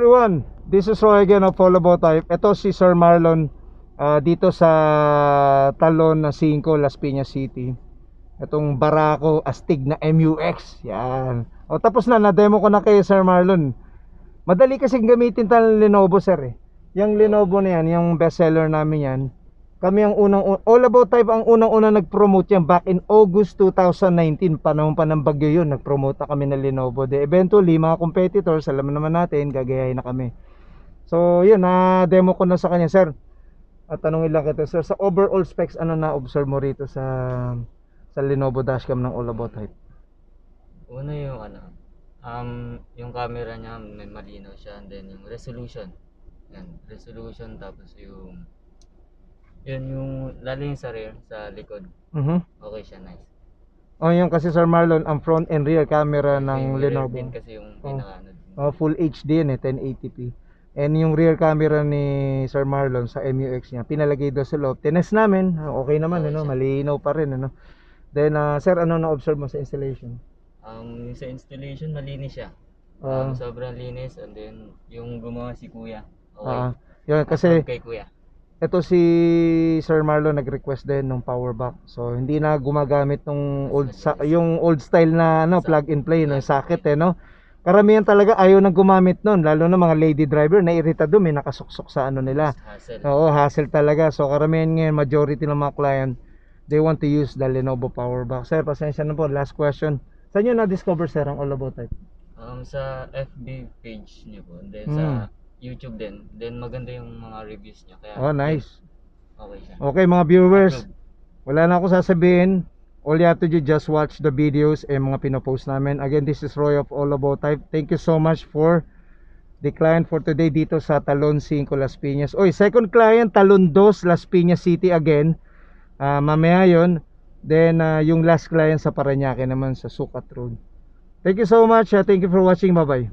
Everyone, this is Roy again of Follow Type. Ito si Sir Marlon dito sa Talon Singko, Las Piñas City. Itong Barako Astig na MUX. Yan. O tapos na-demo ko na kay Sir Marlon. Madali kasing gamitin ng Lenovo, sir eh. Yung Lenovo na yan, yung bestseller namin yan. Kami ang unang, All About Type ang unang-unang nag-promote yan back in August 2019. Panahon pa ng bagyo yun, nag-promote na kami ng Lenovo. De eventually, mga competitors, alam naman natin, gagayahin na kami. So yun, na-demo ko na sa kanya, sir. At tanongin lang kita, sir, sa overall specs, ano na-observe mo rito sa Lenovo Dashcam ng All About Type? Una yung yung camera niya may malinaw siya, and then yung resolution. Yan, resolution, tapos yung lalo yung sa rear, sa likod. Okay siya, nice. Oh, yung kasi Sir Marlon, ang front and rear camera ng yung Lenovo. din kasi yung pinaka Full HD yan eh, 1080p. And yung rear camera ni Sir Marlon sa MUX niya, pinalagay doon sa loob. Tinest namin, okay naman, Okay ano, siya. malinaw pa rin, ano. Then, sir, ano na-observe mo sa installation? Sa installation, malinis siya. Sobrang linis, and then yung gumawa si Kuya. Okay. Yun, kasi Kay Kuya. ito si Sir Marlon nag-request din ng power box. So hindi na gumagamit ng yung old style na plug and play no, socket eh no. Karamihan talaga ayaw nang gumamit noon, lalo na mga lady driver na irita doon, may nakasuksok sa ano nila. Hassle. Oo, hassle talaga. So karamihan ngayon, majority ng mga client, they want to use the Lenovo Power Box. Sir, pasensya na po, last question. Saan nyo na-discover, sir, ang All About Type? Sa FB page niyo po, and then sa YouTube din. Then maganda yung mga reviews niya. Kaya nice. Okay siya. Okay mga viewers, wala na ako sasabihin. All you have to do, just watch the videos and mga pinopost namin. Again, this is Roy of All About Type. Thank you so much for the client for today dito sa Talon Singko, Las Piñas. Oy, second client, Talon 2, Las Piñas City again. Mamaya yun. Then yung last client sa Parañaque naman sa Sukat Road. Thank you so much. Thank you for watching. Bye bye.